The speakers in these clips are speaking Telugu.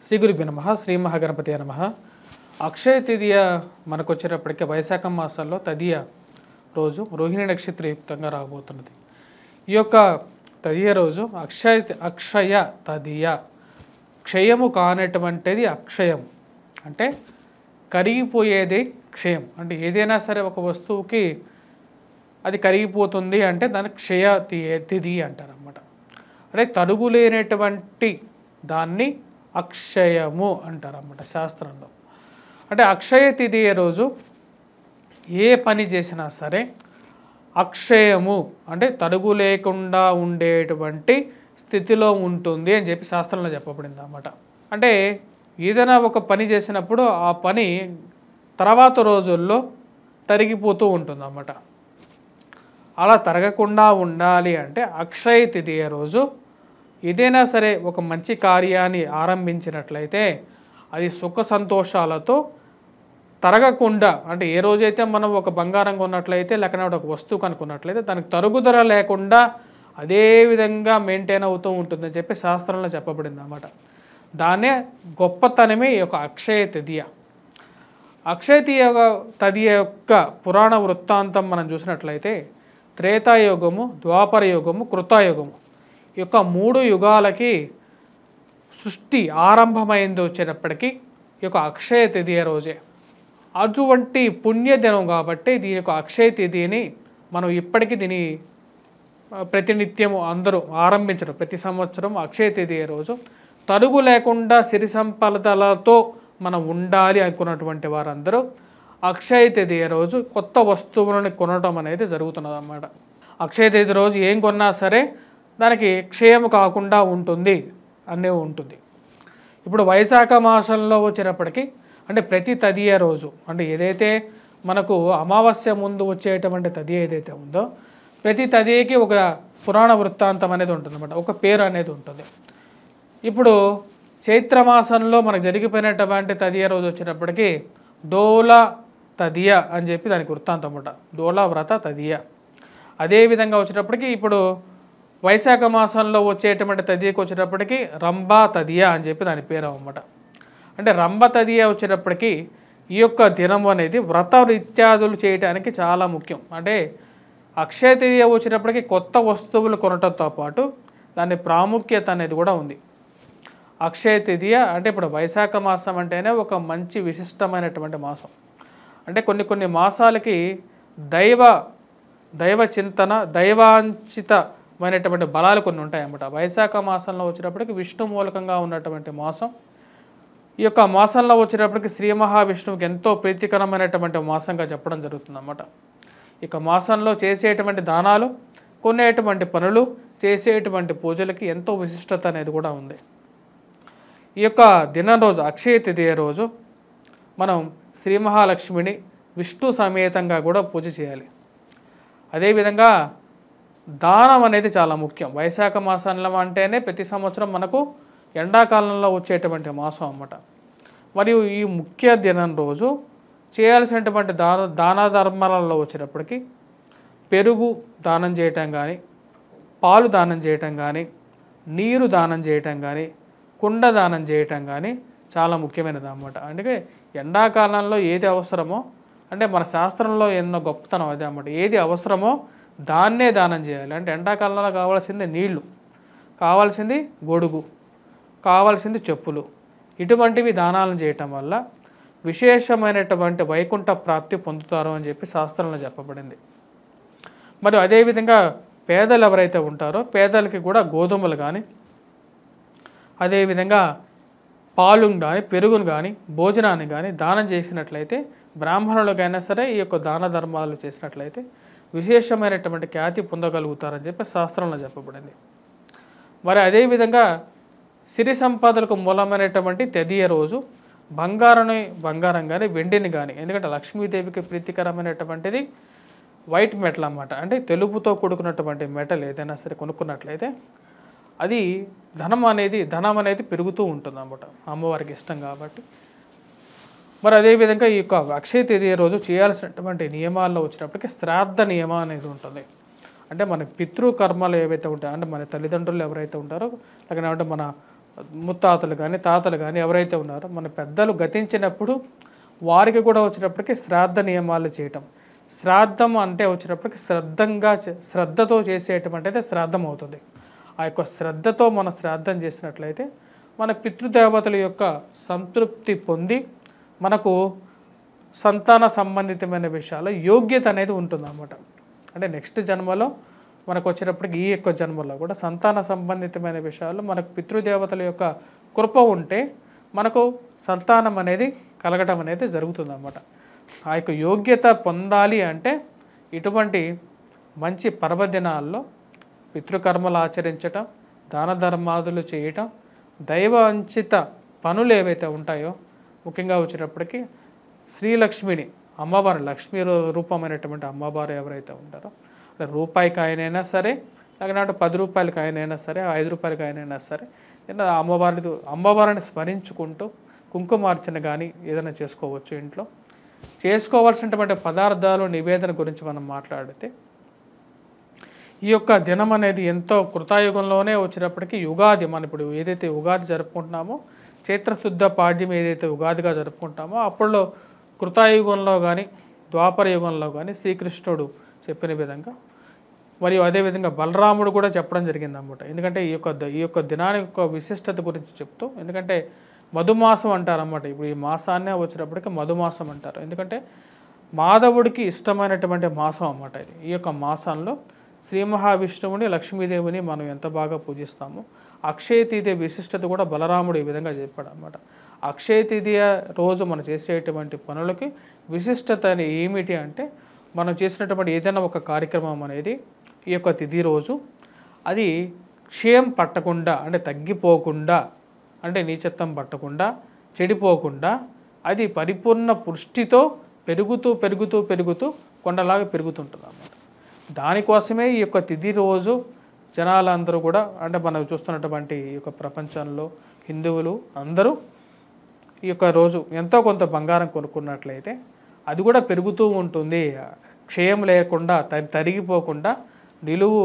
శ్రీ గురుభ్యో నమః శ్రీ మహాగణపతియే నమః. అక్షయ తృతీయ మనకు వచ్చేటప్పటికి వైశాఖ మాసంలో తదియ రోజు రోహిణి నక్షత్రయుక్తంగా రాబోతున్నది. ఈ యొక్క తదియ రోజు అక్షయ తదియ, క్షయము కానటువంటిది అక్షయం అంటే కరిగిపోయేది క్షయం. అంటే ఏదైనా సరే ఒక వస్తువుకి అది కరిగిపోతుంది అంటే దాన్ని క్షయ తిథి అంటారన్నమాట. అంటే తరుగులేనటువంటి దాన్ని అక్షయము అంటారన్నమాట శాస్త్రంలో. అంటే అక్షయ తిథి రోజు ఏ పని చేసినా సరే అక్షయము అంటే తరుగు లేకుండా ఉండేటువంటి స్థితిలో ఉంటుంది అని చెప్పి శాస్త్రంలో చెప్పబడింది అన్నమాట. అంటే ఏదైనా ఒక పని చేసినప్పుడు ఆ పని తర్వాత రోజుల్లో తరిగిపోతూ ఉంటుంది అన్నమాట. అలా తరగకుండా ఉండాలి అంటే అక్షయ తిథి రోజు ఏదైనా సరే ఒక మంచి కార్యాన్ని ఆరంభించినట్లయితే అది సుఖ సంతోషాలతో తరగకుండా, అంటే ఏ రోజైతే మనం ఒక బంగారం కొన్నట్లయితే లేకపోతే ఒక వస్తువు కనుక్కున్నట్లయితే దానికి తరుగుదల లేకుండా అదే విధంగా మెయింటైన్ అవుతూ ఉంటుందని చెప్పి శాస్త్రంలో చెప్పబడింది అన్నమాట. దాన్నే గొప్పతనమే ఈ యొక్క అక్షయ తదియ. అక్షయ తదియ యొక్క పురాణ వృత్తాంతం మనం చూసినట్లయితే త్రేతాయుగము, ద్వాపర యుగము, కృతాయుగము ఈ యొక్క 3 యుగాలకి సృష్టి ఆరంభమైంది వచ్చేటప్పటికీ ఈ యొక్క అక్షయ తదియ రోజే. అటువంటి పుణ్యదినం కాబట్టి దీని యొక్క అక్షయ తిథిని మనం ఇప్పటికీ దీని ప్రతినిత్యము అందరూ ఆరంభించడం, ప్రతి సంవత్సరం అక్షయ తదియ రోజు తరుగు లేకుండా సిరి సంపదలతో మనం ఉండాలి అనుకున్నటువంటి వారందరూ అక్షయ తదియ రోజు కొత్త వస్తువులను కొనడం అనేది జరుగుతున్నది అన్నమాట. అక్షయ తదియ రోజు ఏం కొన్నా సరే దానికి క్షయం కాకుండా ఉంటుంది అనే ఉంటుంది. ఇప్పుడు వైశాఖ మాసంలో వచ్చేటప్పటికి అంటే ప్రతి తదియ రోజు అంటే ఏదైతే మనకు అమావాస్య ముందు వచ్చేటువంటి తదియ ఏదైతే ఉందో ప్రతి తదియకి ఒక పురాణ వృత్తాంతం అనేది ఉంటుంది అన్నమాట, ఒక పేరు అనేది ఉంటుంది. ఇప్పుడు చైత్రమాసంలో మనకు జరిగిపోయినటువంటి తదియ రోజు వచ్చేటప్పటికి డోల తదియ అని చెప్పి దానికి వృత్తాంతం అన్నమాట, డోలా వ్రత తదియ. అదేవిధంగా వచ్చేటప్పటికి ఇప్పుడు వైశాఖ మాసంలో వచ్చేటువంటి తదియకి వచ్చేటప్పటికి రంభా తదియ అని చెప్పి దాని పేరు అన్నమాట. అంటే రంభ తదియ వచ్చేటప్పటికి ఈ యొక్క దినం అనేది వ్రత ఇత్యాదులు చేయడానికి చాలా ముఖ్యం. అంటే అక్షయ తదియ వచ్చేటప్పటికి కొత్త వస్తువులు కొనటంతో పాటు దాని ప్రాముఖ్యత అనేది కూడా ఉంది. అక్షయ తదియ అంటే ఇప్పుడు వైశాఖ మాసం అంటేనే ఒక మంచి విశిష్టమైనటువంటి మాసం. అంటే కొన్ని మాసాలకి దైవ చింతన, దైవాంచితమైనటువంటి బలాలు కొన్ని ఉంటాయి అన్నమాట. వైశాఖ మాసంలో వచ్చేటప్పటికి విష్ణు మూలకంగా ఉన్నటువంటి మాసం. ఈ యొక్క మాసంలో వచ్చేటప్పటికి శ్రీ మహావిష్ణువుకి ఎంతో ప్రీతికరమైనటువంటి మాసంగా చెప్పడం జరుగుతుంది అన్నమాట. ఇక మాసంలో చేసేటువంటి దానాలు, కొనేటువంటి పనులు, చేసేటువంటి పూజలకి ఎంతో విశిష్టత అనేది కూడా ఉంది. ఈ యొక్క దినం రోజు అక్షయ తదియ రోజు మనం శ్రీ మహాలక్ష్మిని విష్ణు సమేతంగా కూడా పూజ చేయాలి. అదేవిధంగా దానం అనేది చాలా ముఖ్యం. వైశాఖ మాసంలో అంటేనే ప్రతి సంవత్సరం మనకు ఎండాకాలంలో వచ్చేటువంటి మాసం అన్నమాట. మరియు ఈ ముఖ్య దినం రోజు చేయాల్సినటువంటి దాన ధర్మాలలో వచ్చేటప్పటికి పెరుగు దానం చేయటం కానీ, పాలు దానం చేయటం కానీ, నీరు దానం చేయటం కానీ, కుండ దానం చేయటం కానీ చాలా ముఖ్యమైనది అన్నమాట. అందుకే ఎండాకాలంలో ఏది అవసరమో అంటే మన శాస్త్రంలో ఎన్నో గొప్పతనం అదే అన్నమాట. ఏది అవసరమో దాన్నే దానం చేయాలి. అంటే ఎండాకాలంలో కావాల్సింది నీళ్లు, కావాల్సింది గొడుగు, కావాల్సింది చెప్పులు, ఇటువంటివి దానాలను చేయటం వల్ల విశేషమైనటువంటి వైకుంఠ ప్రాప్తి పొందుతారు అని చెప్పి శాస్త్రంలో చెప్పబడింది. మరియు అదేవిధంగా పేదలు ఎవరైతే ఉంటారో పేదలకి కూడా గోధుమలు కానీ, అదేవిధంగా పాలును కానీ, పెరుగును కానీ, భోజనాన్ని కానీ దానం చేసినట్లయితే, బ్రాహ్మణులకైనా సరే ఈ యొక్క దాన ధర్మాలు చేసినట్లయితే విశేషమైనటువంటి ఖ్యాతి పొందగలుగుతారని చెప్పి శాస్త్రంలో చెప్పబడింది. మరి అదేవిధంగా సిరి సంపదలకు మూలమైనటువంటి తదియ రోజు బంగారం కానీ, వెండిని కానీ, ఎందుకంటే లక్ష్మీదేవికి ప్రీతికరమైనటువంటిది వైట్ మెటల్ అన్నమాట. అంటే తెలుపుతో కూడుకున్నటువంటి మెటల్ ఏదైనా సరే కొనుక్కున్నట్లయితే అది ధనం అనేది పెరుగుతూ ఉంటుంది అన్నమాట, అమ్మవారికి ఇష్టం కాబట్టి. మరి అదేవిధంగా ఈ యొక్క అక్షయ తదియ రోజు చేయాల్సినటువంటి నియమాల్లో వచ్చినప్పటికీ శ్రాద్ధ నియమం అనేది ఉంటుంది. అంటే మన పితృకర్మలు ఏవైతే ఉంటాయో, అంటే మన తల్లిదండ్రులు ఎవరైతే ఉంటారో లేకపోతే మన ముత్తాతలు కానీ తాతలు కానీ ఎవరైతే ఉన్నారో మన పెద్దలు గతించినప్పుడు వారికి కూడా వచ్చేటప్పటికి శ్రాద్ధ నియమాలు చేయటం. శ్రాద్ధం అంటే వచ్చేటప్పటికి శ్రద్ధతో చేసేటువంటిది శ్రాద్ధం అవుతుంది. ఆ యొక్క శ్రద్ధతో మనం శ్రాద్ధం చేసినట్లయితే మన పితృదేవతల యొక్క సంతృప్తి పొంది మనకు సంతాన సంబంధితమైన విషయాల్లో యోగ్యత అనేది ఉంటుందన్నమాట. అంటే నెక్స్ట్ జన్మలో మనకు వచ్చేటప్పటికి ఈ యొక్క జన్మలో కూడా సంతాన సంబంధితమైన విషయాల్లో మనకు పితృదేవతల యొక్క కృప ఉంటే మనకు సంతానం అనేది కలగటం అనేది జరుగుతుందన్నమాట. ఆ యొక్క యోగ్యత పొందాలి అంటే ఇటువంటి మంచి పర్వదినాల్లో పితృకర్మలు ఆచరించటం, దాన ధర్మాదులు చేయటం, దైవ అంచిత పనులు ఏవైతే ఉంటాయో ముఖ్యంగా వచ్చేటప్పటికి శ్రీలక్ష్మిని అమ్మవారు లక్ష్మీ రూపమైనటువంటి అమ్మవారు ఎవరైతే ఉంటారో రూపాయి కాయనైనా సరే, లేకపోతే 10 రూపాయల కాయనైనా సరే, 5 రూపాయల కాయనైనా సరే అమ్మవారిని స్మరించుకుంటూ కుంకుమార్చన కానీ ఏదైనా చేసుకోవచ్చు. ఇంట్లో చేసుకోవాల్సినటువంటి పదార్థాలు నివేదన గురించి మనం మాట్లాడితే ఈ యొక్క దినం అనేది ఎంతో కృతాయుగంలోనే వచ్చేటప్పటికి యుగాది, మనం ఇప్పుడు ఏదైతే ఉగాది జరుపుకుంటున్నామో చైత్రశుద్ధ పాడ్యం ఏదైతే ఉగాదిగా జరుపుకుంటామో అప్పుడులో కృతాయుగంలో కానీ ద్వాపర యుగంలో కానీ శ్రీకృష్ణుడు చెప్పిన విధంగా మరియు అదేవిధంగా బలరాముడు కూడా చెప్పడం జరిగింది అన్నమాట. ఎందుకంటే ఈ యొక్క దినాని యొక్క విశిష్టత గురించి చెప్తూ, ఎందుకంటే మధుమాసం అంటారన్నమాట. ఇప్పుడు ఈ మాసాన్నే వచ్చేటప్పటికి మధుమాసం అంటారు. ఎందుకంటే మాధవుడికి ఇష్టమైనటువంటి మాసం అన్నమాట ఇది. ఈ యొక్క మాసంలో శ్రీ మహావిష్ణువుని లక్ష్మీదేవిని మనం ఎంత బాగా పూజిస్తామో అక్షయ తృతీయ విశిష్టత కూడా బలరాముడు ఈ విధంగా చెప్పాడు అన్నమాట. అక్షయ తృతీయ రోజు మనం చేసేటువంటి పనులకి విశిష్టత ఏమిటి అంటే మనం చేసినటువంటి ఏదైనా ఒక కార్యక్రమం అనేది ఈ యొక్క తిథి రోజు అది క్షయం పట్టకుండా, అంటే తగ్గిపోకుండా, అంటే నీచత్వం పట్టకుండా, చెడిపోకుండా అది పరిపూర్ణ పుష్టితో పెరుగుతూ పెరుగుతూ పెరుగుతూ కొండలాగా పెరుగుతుంటుంది అన్నమాట. దానికోసమే ఈ యొక్క తిథి రోజు జనాలందరూ కూడా, అంటే మనం చూస్తున్నటువంటి ఈ యొక్క ప్రపంచంలో హిందువులు అందరూ ఈ యొక్క రోజు ఎంతో కొంత బంగారం కొనుక్కున్నట్లయితే అది కూడా పెరుగుతూ ఉంటుంది, క్షయం లేకుండా తరిగిపోకుండా నిలువు,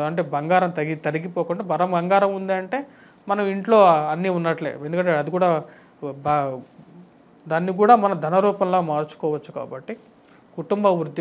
అంటే బంగారం తరిగిపోకుండా బంగారం ఉందంటే మనం ఇంట్లో అన్నీ ఉన్నట్లే. ఎందుకంటే అది కూడా దాన్ని కూడా మన ధన రూపంలో మార్చుకోవచ్చు. కాబట్టి కుటుంబ వృద్ధి